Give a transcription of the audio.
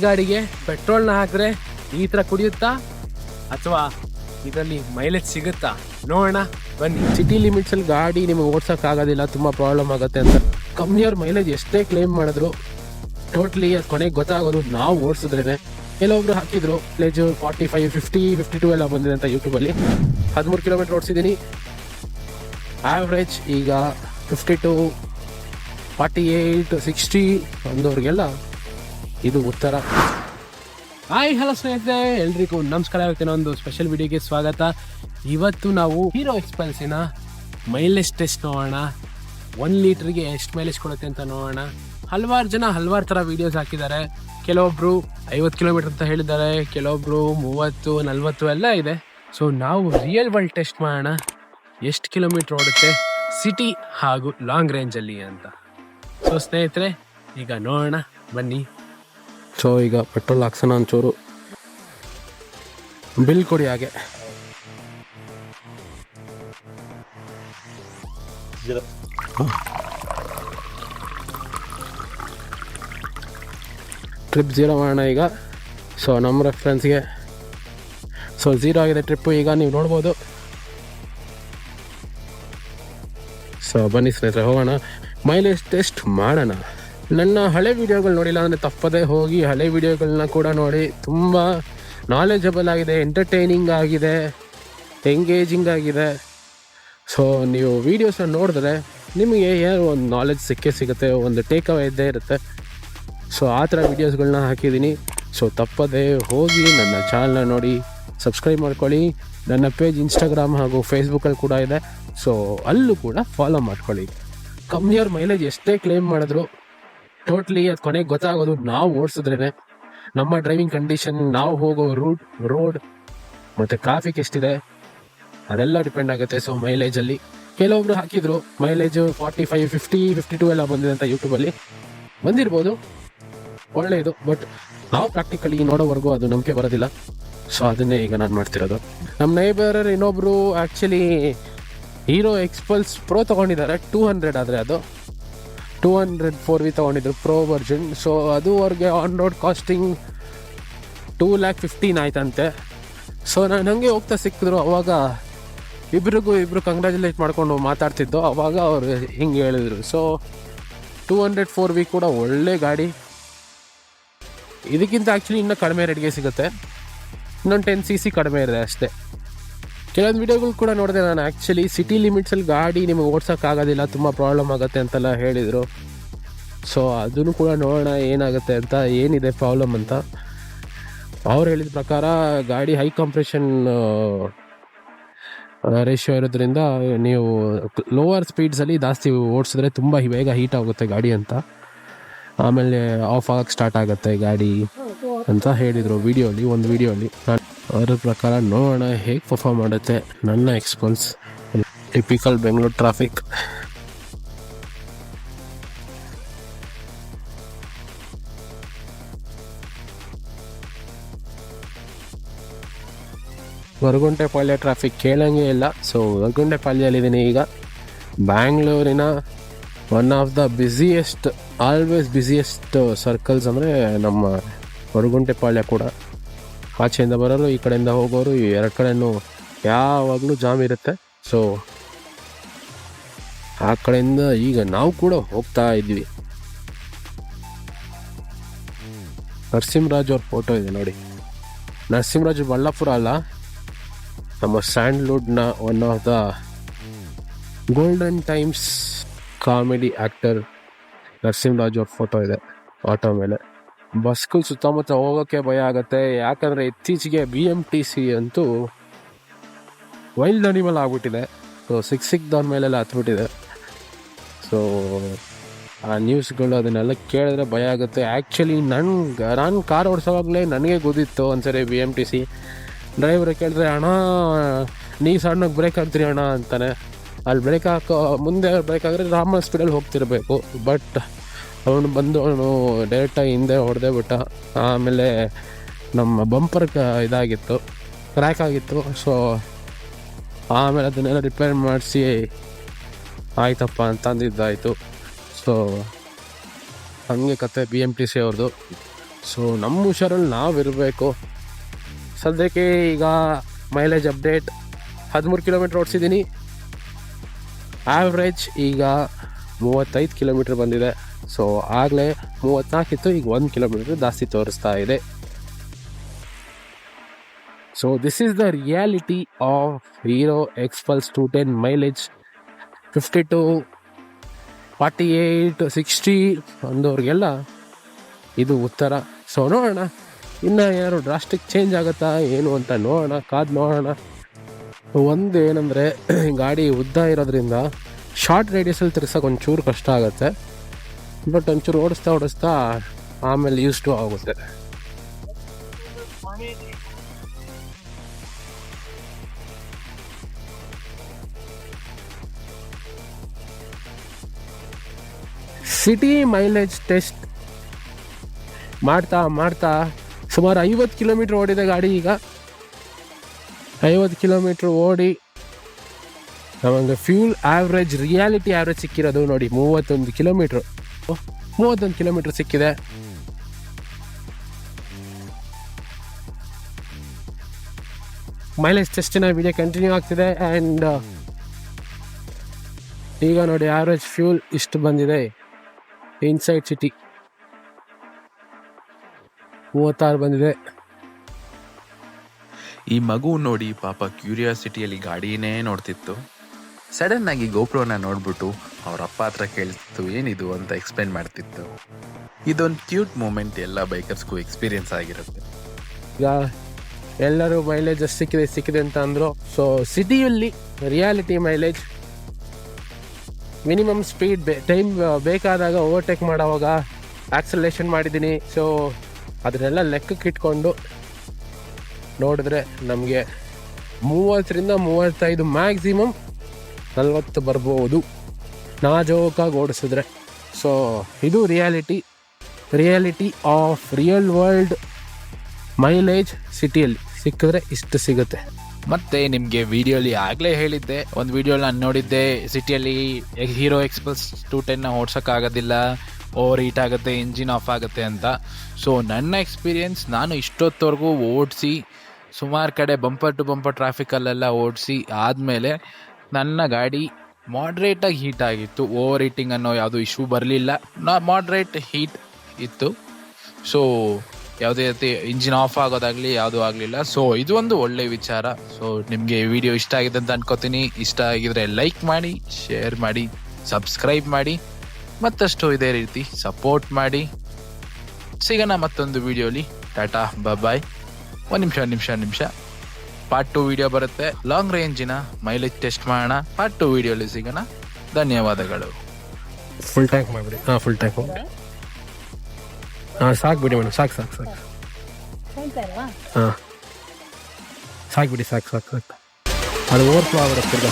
ಗಾಡಿಗೆ ಪೆಟ್ರೋಲ್ನ ಹಾಕಿದ್ರೆ ಈ ಥರ ಕುಡಿಯುತ್ತಾ ಅಥವಾ ಇದರಲ್ಲಿ ಮೈಲೇಜ್ ಸಿಗುತ್ತಾ ನೋಡೋಣ ಬನ್ನಿ. ಸಿಟಿ ಲಿಮಿಟ್ಸಲ್ಲಿ ಗಾಡಿ ನಿಮಗೆ ಓಡ್ಸೋಕ್ಕಾಗೋದಿಲ್ಲ, ತುಂಬ ಪ್ರಾಬ್ಲಮ್ ಆಗುತ್ತೆ ಅಂತ ಕಂಪ್ನಿಯವ್ರ ಮೈಲೇಜ್ ಎಷ್ಟೇ ಕ್ಲೇಮ್ ಮಾಡಿದ್ರು ಟೋಟ್ಲಿ ಅದು ಕೊನೆಗೆ ಗೊತ್ತಾಗೋದು ನಾವು ಓಡಿಸಿದ್ರೇ. ಕೆಲವೊಬ್ರು ಹಾಕಿದ್ರು ಮೈಲೇಜ್ 45, 50, 52 ಎಲ್ಲ ಬಂದಿದೆ ಅಂತ ಯೂಟ್ಯೂಬಲ್ಲಿ. 13 ಕಿಲೋಮೀಟರ್ ಓಡಿಸಿದ್ದೀನಿ. ಆವ್ರೇಜ್ ಈಗ 52, 48, 60 ಅಂದವ್ರಿಗೆಲ್ಲ ಇದು ಉತ್ತರ. ಹಾಯ್ ಹಲೋ ಸ್ನೇಹಿತರೆ, ಎಲ್ರಿಗೂ ನಮಸ್ಕಾರ. ಇವತ್ತಿನ ಒಂದು ಸ್ಪೆಷಲ್ ವಿಡಿಯೋಗೆ ಸ್ವಾಗತ. ಇವತ್ತು ನಾವು ಹೀರೋ ಎಕ್ಸ್ಪಲ್ಸಿನ ಮೈಲೇಜ್ ಟೆಸ್ಟ್ ನೋಡೋಣ. 1 ಲೀಟ್ರಿಗೆ ಎಷ್ಟು ಮೈಲೇಜ್ ಕೊಡುತ್ತೆ ಅಂತ ನೋಡೋಣ. ಹಲವಾರು ಜನ ಹಲವಾರು ಥರ ವೀಡಿಯೋಸ್ ಹಾಕಿದ್ದಾರೆ. ಕೆಲವೊಬ್ರು 50 ಕಿಲೋಮೀಟರ್ ಅಂತ ಹೇಳಿದ್ದಾರೆ, ಕೆಲವೊಬ್ರು 30, 40 ಎಲ್ಲ ಇದೆ. ಸೊ ನಾವು ರಿಯಲ್ ವರ್ಲ್ಡ್ ಟೆಸ್ಟ್ ಮಾಡೋಣ, ಎಷ್ಟು ಕಿಲೋಮೀಟರ್ ಓಡುತ್ತೆ ಸಿಟಿ ಹಾಗೂ ಲಾಂಗ್ ರೇಂಜಲ್ಲಿ ಅಂತ. ಸೊ ಸ್ನೇಹಿತರೆ, ಈಗ ನೋಡೋಣ ಬನ್ನಿ. ಸೊ ಈಗ ಪೆಟ್ರೋಲ್ ಹಾಕ್ಸೋಣ, ಒಂಚೂರು ಬಿಲ್ ಕೊಡಿ. ಹಾಗೆ ಟ್ರಿಪ್ 0 ಮಾಡೋಣ ಈಗ. ಸೊ ನಮ್ಮ ರೆಫರೆನ್ಸ್ಗೆ ಸೊ 0 ಆಗಿದೆ ಟ್ರಿಪ್ಪು. ಈಗ ನೀವು ನೋಡ್ಬೋದು. ಸೊ ಬನ್ನಿ ಸ್ನೇಹಿತರೆ, ಹೋಗೋಣ, ಮೈಲೇಜ್ ಟೆಸ್ಟ್ ಮಾಡೋಣ. ನನ್ನ ಹಳೆ ವೀಡಿಯೋಗಳು ನೋಡಿಲ್ಲ ಅಂದರೆ ತಪ್ಪದೇ ಹೋಗಿ ಹಳೆ ವೀಡಿಯೋಗಳನ್ನ ಕೂಡ ನೋಡಿ. ತುಂಬ ನಾಲೆಜಬಲ್ ಆಗಿದೆ, ಎಂಟರ್ಟೈನಿಂಗ್ ಆಗಿದೆ, ಎಂಗೇಜಿಂಗ್ ಆಗಿದೆ. ಸೊ ನೀವು ವೀಡಿಯೋಸ್ನ ನೋಡಿದ್ರೆ ನಿಮಗೆ ಏನೋ ಒಂದು ನಾಲೆಜ್ ಸಿಗುತ್ತೆ, ಒಂದು ಟೇಕ್ ಅವೇ ಇದ್ದೇ ಇರುತ್ತೆ. ಸೊ ಆ ಥರ ವೀಡಿಯೋಸ್ಗಳನ್ನ ಹಾಕಿದ್ದೀನಿ. ಸೊ ತಪ್ಪದೇ ಹೋಗಿ ನನ್ನ ಚಾನಲ್ನ ನೋಡಿ, ಸಬ್ಸ್ಕ್ರೈಬ್ ಮಾಡ್ಕೊಳ್ಳಿ. ನನ್ನ ಪೇಜ್ ಇನ್ಸ್ಟಾಗ್ರಾಮ್ ಹಾಗೂ ಫೇಸ್ಬುಕ್ಕಲ್ಲಿ ಕೂಡ ಇದೆ. ಸೊ ಅಲ್ಲೂ ಕೂಡ ಫಾಲೋ ಮಾಡ್ಕೊಳ್ಳಿ. ಕಂಪ್ನಿಯವ್ರ ಮೈಲೇಜ್ ಎಷ್ಟೇ ಕ್ಲೇಮ್ ಮಾಡಿದ್ರು ಟೋಟ್ಲಿ ಅದು ಕೊನೆಗೆ ಗೊತ್ತಾಗೋದು ನಾವು ಓಡಿಸಿದ್ರೇ. ನಮ್ಮ ಡ್ರೈವಿಂಗ್ ಕಂಡೀಷನ್, ನಾವು ಹೋಗೋ ರೋಡ್ ಮತ್ತು ಟ್ರಾಫಿಕ್ ಎಷ್ಟಿದೆ ಅದೆಲ್ಲ ಡಿಪೆಂಡ್ ಆಗುತ್ತೆ. ಸೊ ಮೈಲೇಜಲ್ಲಿ ಕೆಲವೊಬ್ರು ಹಾಕಿದ್ರು ಮೈಲೇಜ್ 45, 50, 52 ಎಲ್ಲ ಬಂದಿದೆ ಅಂತ ಯೂಟ್ಯೂಬಲ್ಲಿ. ಬಂದಿರ್ಬೋದು, ಒಳ್ಳೆಯದು. ಬಟ್ ನಾವು ಪ್ರಾಕ್ಟಿಕಲಿ ನೋಡೋವರೆಗೂ ಅದು ನಂಬಿಕೆ ಬರೋದಿಲ್ಲ. ಸೊ ಅದನ್ನೇ ಈಗ ನಾನು ಮಾಡ್ತಿರೋದು. ನಮ್ಮ ನೇಬರ್ ಇನ್ನೊಬ್ರು ಆ್ಯಕ್ಚುಲಿ ಹೀರೋ ಎಕ್ಸ್ಪಲ್ಸ್ ಪ್ರೋ ತೊಗೊಂಡಿದ್ದಾರೆ. 200 ಆದರೆ ಅದು 200 4V ತೊಗೊಂಡಿದ್ರು, ಪ್ರೋ ವರ್ಜನ್. ಸೊ ಅದು ಅವ್ರಿಗೆ ಆನ್ ರೋಡ್ ಕಾಸ್ಟಿಂಗ್ 2,15,000 ಆಯ್ತಂತೆ. ಸೊ ನಾನು ಹಂಗೆ ಹೋಗ್ತಾ ಸಿಕ್ಕಿದ್ರು. ಅವಾಗ ಇಬ್ಬರು ಕಂಗ್ರ್ಯಾಚುಲೇಟ್ ಮಾಡ್ಕೊಂಡು ಮಾತಾಡ್ತಿದ್ದು. ಅವಾಗ ಅವರು ಹಿಂಗೆ ಹೇಳಿದರು. ಸೊ 200 4V ಕೂಡ ಒಳ್ಳೆ ಗಾಡಿ. ಇದಕ್ಕಿಂತ ಆ್ಯಕ್ಚುಲಿ ಇನ್ನೂ ಕಡಿಮೆ ರೇಟ್ಗೆ ಸಿಗುತ್ತೆ. ಇನ್ನೊಂದು 10 cc ಕಡಿಮೆ ಇದೆ ಅಷ್ಟೇ. ಕೆಲವೊಂದು ವೀಡಿಯೋಗಳು ಕೂಡ ನೋಡಿದೆ ನಾನು. ಆ್ಯಕ್ಚುಲಿ ಸಿಟಿ ಲಿಮಿಟ್ಸಲ್ಲಿ ಗಾಡಿ ನಿಮಗೆ ಓಡ್ಸೋಕ್ಕಾಗೋದಿಲ್ಲ, ತುಂಬ ಪ್ರಾಬ್ಲಮ್ ಆಗುತ್ತೆ ಅಂತೆಲ್ಲ ಹೇಳಿದರು. ಸೊ ಅದನ್ನು ಕೂಡ ನೋಡೋಣ ಏನಾಗುತ್ತೆ ಅಂತ, ಏನಿದೆ ಪ್ರಾಬ್ಲಮ್ ಅಂತ. ಅವ್ರು ಹೇಳಿದ ಪ್ರಕಾರ ಗಾಡಿ ಹೈ ಕಂಪ್ರೆಷನ್ ರೇಷಿಯೋ ಇರೋದ್ರಿಂದ ನೀವು ಲೋವರ್ ಸ್ಪೀಡ್ಸಲ್ಲಿ ಜಾಸ್ತಿ ಓಡಿಸಿದ್ರೆ ತುಂಬ ಬೇಗ ಹೀಟ್ ಆಗುತ್ತೆ ಗಾಡಿ ಅಂತ, ಆಮೇಲೆ ಆಫ್ ಆಗಕ್ಕೆ ಸ್ಟಾರ್ಟ್ ಆಗುತ್ತೆ ಗಾಡಿ ಅಂತ ಹೇಳಿದರು ಒಂದು ವಿಡಿಯೋಲಿ. ನಾನು ಅದ್ರ ಪ್ರಕಾರ ನೋಡೋಣ ಹೇಗೆ ಪರ್ಫಾರ್ಮ್ ಮಾಡುತ್ತೆ ನನ್ನ Xpulse. Typical Bengaluru traffic. Horaguntepalya traffic ಕೇಳಂಗೆ ಇಲ್ಲ. ಸೊ ಹೊರಗುಂಟೆಪಾಳ್ಯಲ್ಲಿದ್ದೀನಿ ಈಗ. ಬ್ಯಾಂಗ್ಳೂರಿನ one of the always busiest circles ಅಂದರೆ ನಮ್ಮ ಹೊರಗುಂಟೆಪಾಳ್ಯ ಕೂಡ. ಆಚೆಯಿಂದ ಬರೋರು, ಈ ಕಡೆಯಿಂದ ಹೋಗೋರು, ಈ ಎರಡು ಕಡೆಯೂ ಯಾವಾಗಲೂ ಜಾಮ್ ಇರುತ್ತೆ. ಸೊ ಆ ಕಡೆಯಿಂದ ಈಗ ನಾವು ಕೂಡ ಹೋಗ್ತಾ ಇದ್ವಿ. ನರಸಿಂಹರಾಜ್ ಅವ್ರ ಫೋಟೋ ಇದೆ ನೋಡಿ. ನರಸಿಂಹರಾಜ್ ಬಳ್ಳಾಪುರ ಅಲ್ಲ, ನಮ್ಮ ಸ್ಯಾಂಡ್ಲ್ವುಡ್ನ one of the golden times comedy actor Narasimharaj ಅವ್ರ ಫೋಟೋ ಇದೆ ಆಟೋ ಮೇಲೆ. ಬಸ್ಗಳು ಸುತ್ತಮುತ್ತ ಹೋಗೋಕ್ಕೆ ಭಯ ಆಗುತ್ತೆ, ಯಾಕಂದರೆ ಇತ್ತೀಚೆಗೆ BMTC ಅಂತೂ ವೈಲ್ಡ್ ಅನಿಮಲ್ ಆಗ್ಬಿಟ್ಟಿದೆ. ಸೊ ಸಿಕ್ದವ್ರ ಮೇಲೆಲ್ಲ ಹತ್ಬಿಟ್ಟಿದೆ. ಸೊ ಆ ನ್ಯೂಸ್ಗಳು ಅದನ್ನೆಲ್ಲ ಕೇಳಿದ್ರೆ ಭಯ ಆಗುತ್ತೆ. ಆ್ಯಕ್ಚುಲಿ ನಾನು ಕಾರ್ ಓಡಿಸೋವಾಗಲೇ ನನಗೆ ಗೊತ್ತಿತ್ತು ಒಂದ್ಸರಿ BMTC ಡ್ರೈವರ್ ಕೇಳಿದ್ರೆ, ಅಣ್ಣ ನೀ ಸಣ್ಣಗೆ ಬ್ರೇಕ್ ಹಾಕ್ತೀರಿ ಅಣ್ಣ ಅಂತಾನೆ. ಅಲ್ಲಿ ಮುಂದೆ ಬ್ರೇಕ್ ಆಗಿದ್ರೆ ನಾರ್ಮಲ್ ಸ್ಪೀಡಲ್ಲಿ ಹೋಗ್ತಿರ್ಬೇಕು. ಬಟ್ ಅವನು ಡೈರೆಕ್ಟಾಗಿ ಹಿಂದೆ ಹೊಡೆದೇ ಬಿಟ್ಟ. ಆಮೇಲೆ ನಮ್ಮ ಬಂಪರ್ ಇದಾಗಿತ್ತು, ಕ್ರ್ಯಾಕ್ ಆಗಿತ್ತು. ಸೊ ಆಮೇಲೆ ಅದನ್ನೆಲ್ಲ ರಿಪೇರ್ ಮಾಡಿಸಿ ಆಯ್ತಪ್ಪ ಅಂತಂದಿದ್ದಾಯಿತು. ಸೊ ಹಾಗೆ ಕತೆ BMTC ಅವ್ರದ್ದು. ಸೊ ನಮ್ಮ ಹುಷಾರಲ್ಲಿ ನಾವು ಇರಬೇಕು. ಸದ್ಯಕ್ಕೆ ಈಗ ಮೈಲೇಜ್ ಅಪ್ಡೇಟ್ 13 ಕಿಲೋಮೀಟ್ರ್ ಓಡಿಸಿದ್ದೀನಿ. ಆವ್ರೇಜ್ ಈಗ 35 ಕಿಲೋಮೀಟ್ರ್ ಬಂದಿದೆ. ಸೊ ಆಗಲೇ 34 ಇತ್ತು, ಈಗ 1 ಕಿಲೋಮೀಟ್ರ್ ಜಾಸ್ತಿ ತೋರಿಸ್ತಾ ಇದೆ. So this is the reality of Hero Xpulse 210 mileage 52, 48, 60 ಅಂದವ್ರಿಗೆಲ್ಲ ಇದು ಉತ್ತರ. ಸೊ ನೋಡೋಣ ಇನ್ನು ಏನಾದ್ರು ಡ್ರಾಸ್ಟಿಕ್ ಚೇಂಜ್ ಆಗುತ್ತಾ ಏನು ಅಂತ ನೋಡೋಣ, ಕಾದು ನೋಡೋಣ. ಒಂದು ಏನಂದರೆ ಗಾಡಿ ಉದ್ದ ಇರೋದ್ರಿಂದ ಶಾರ್ಟ್ ರೇಡಿಯಸಲ್ಲಿ ತಿರ್ಸೋಕೆ ಒಂಚೂರು ಕಷ್ಟ ಆಗುತ್ತೆ. ಬಟ್ ಒಂಚೂರು ಓಡಿಸ್ತಾ ಆಮೇಲೆ ಯೂಸ್ ಟು ಆಗುತ್ತೆ. ಸಿಟಿ ಮೈಲೇಜ್ ಟೆಸ್ಟ್ ಮಾಡ್ತಾ ಸುಮಾರು 50 ಕಿಲೋಮೀಟ್ರ್ ಓಡಿದೆ ಗಾಡಿ. ಈಗ 50 ಕಿಲೋಮೀಟ್ರ್ ಓಡಿ ನಮಗೆ ಫ್ಯೂಲ್ ಆವ್ರೇಜ್, ರಿಯಾಲಿಟಿ ಆವ್ರೇಜ್ ಸಿಕ್ಕಿರೋದು ನೋಡಿ 31 ಕಿಲೋಮೀಟ್ರ್ ಸಿಕ್ಕಿದೆ. ಮೈಲೇಜ್ ಟೆಸ್ಟಿನ ವಿಡಿಯೋ ಕಂಟಿನ್ಯೂ ಆಗ್ತಿದೆ. ಆ್ಯಂಡ್ ಈಗ ನೋಡಿ ಆವ್ರೇಜ್ ಫ್ಯೂಲ್ ಇಷ್ಟು ಬಂದಿದೆ. ಇನ್ಸೈಡ್ ಸಿಟಿ 36 ಬಂದಿದೆ. ಈ ಮಗು ನೋಡಿ ಪಾಪ ಕ್ಯೂರಿಯಾಸಿಟಿಯಲ್ಲಿ ಗಾಡಿನೇ ನೋಡ್ತಿತ್ತು. ಸಡನ್ ಆಗಿ ಗೋಪ್ರೋನ ನೋಡ್ಬಿಟ್ಟು ಅವ್ರ ಅಪ್ಪ ಹತ್ರ ಕೇಳ್ತಿತ್ತು ಏನಿದು ಅಂತ ಎಕ್ಸ್ಪ್ಲೇನ್ ಮಾಡ್ತಿತ್ತು. ಇದೊಂದು ಕ್ಯೂಟ್ ಮೂಮೆಂಟ್ ಎಲ್ಲ ಬೈಕರ್ಸ್ಗೂ ಎಕ್ಸ್ಪೀರಿಯನ್ಸ್ ಆಗಿರುತ್ತೆ. ಈಗ ಎಲ್ಲರೂ ಮೈಲೇಜ್ ಸಿಕ್ಕಿದೆ ಅಂತ ಅಂದರು. ಸೊ ಸಿಟಿಯಲ್ಲಿ reality mileage minimum speed time ಬೇಕಾದಾಗ ಓವರ್ಟೇಕ್ ಮಾಡೋವಾಗ ಆಕ್ಸಲೇಷನ್ ಮಾಡಿದ್ದೀನಿ. ಸೊ ಅದನ್ನೆಲ್ಲ ಲೆಕ್ಕಕ್ಕೆ ಇಟ್ಕೊಂಡು ನೋಡಿದ್ರೆ ನಮಗೆ 30ರಿಂದ 35 ಮ್ಯಾಕ್ಸಿಮಮ್ 40 ಬರ್ಬೋದು ನಾಜೋಕಾಗಿ ಓಡಿಸಿದ್ರೆ. ಸೊ ಇದು reality of real world mileage ಸಿಟಿಯಲ್ಲಿ ಸಿಕ್ಕಿದ್ರೆ ಇಷ್ಟು ಸಿಗುತ್ತೆ. ಮತ್ತು ನಿಮಗೆ ವಿಡಿಯೋಲಿ ಆಗಲೇ ಹೇಳಿದ್ದೆ, ಒಂದು ವಿಡಿಯೋಲಿ ನಾನು ನೋಡಿದ್ದೆ, ಸಿಟಿಯಲ್ಲಿ ಹೀರೋ ಎಕ್ಸ್ಪಲ್ಸ್ 210 ಓಡ್ಸೋಕ್ಕಾಗೋದಿಲ್ಲ, ಓವರ್ ಹೀಟ್ ಆಗುತ್ತೆ, ಇಂಜಿನ್ ಆಫ್ ಆಗುತ್ತೆ ಅಂತ. ಸೊ ನನ್ನ ಎಕ್ಸ್ಪೀರಿಯೆನ್ಸ್, ನಾನು ಇಷ್ಟೊತ್ತವರೆಗೂ ಓಡಿಸಿ ಸುಮಾರು ಕಡೆ ಬಂಪರ್ ಟು ಬಂಪರ್ ಟ್ರಾಫಿಕಲ್ಲೆಲ್ಲ ಓಡಿಸಿ ಆದಮೇಲೆ ನನ್ನ ಗಾಡಿ ಮಾಡ್ರೇಟಾಗಿ ಹೀಟ್ ಆಗಿತ್ತು. ಓವರ್ ಹೀಟಿಂಗ್ ಅನ್ನೋ ಯಾವುದೂ ಇಶ್ಯೂ ಬರಲಿಲ್ಲ, ಮಾಡ್ರೇಟ್ ಹೀಟ್ ಇತ್ತು. ಸೊ ಯಾವುದೇ ರೀತಿ ಇಂಜಿನ್ ಆಫ್ ಆಗೋದಾಗಲಿ ಯಾವುದೂ ಆಗಲಿಲ್ಲ. ಸೊ ಇದು ಒಂದು ಒಳ್ಳೆಯ ವಿಚಾರ. ಸೊ ನಿಮಗೆ ವಿಡಿಯೋ ಇಷ್ಟ ಆಗಿದೆ ಅಂತ ಅನ್ಕೋತೀನಿ. ಇಷ್ಟ ಆಗಿದ್ರೆ ಲೈಕ್ ಮಾಡಿ, ಶೇರ್ ಮಾಡಿ, ಸಬ್ಸ್ಕ್ರೈಬ್ ಮಾಡಿ, ಮತ್ತಷ್ಟು ಇದೇ ರೀತಿ ಸಪೋರ್ಟ್ ಮಾಡಿ. ಸಿಗೋಣ ಮತ್ತೊಂದು ವಿಡಿಯೋಲಿ. ಟಾಟಾ, ಬಾಯ್. ಒಂದು ನಿಮಿಷ ಪಾರ್ಟ್ 2 ವಿಡಿಯೋ ಬರುತ್ತೆ. ಲಾಂಗ್ ರೇಂಜಿನ ಮೈಲೇಜ್ ಟೆಸ್ಟ್ ಮಾಡೋಣ. ಪಾರ್ಟ್ 2 ವಿಡಿಯೋಲಿ ಸಿಗೋಣ. ಧನ್ಯವಾದಗಳು. ಫುಲ್ ಟ್ಯಾಂಕ್ ಮಾಡಿಬಿಡಿ. ಫುಲ್ ಟ್ಯಾಂಕ್ ಸಾಕು ಬಿಡಿ ಮೇಡಮ್, ಸಾಕು ಸಾಕು ಬಿಡಿ, ಸಾಕು ಅದು ಓವರ್ಫ್ಲೋ ಆಗಿರುತ್ತೆ.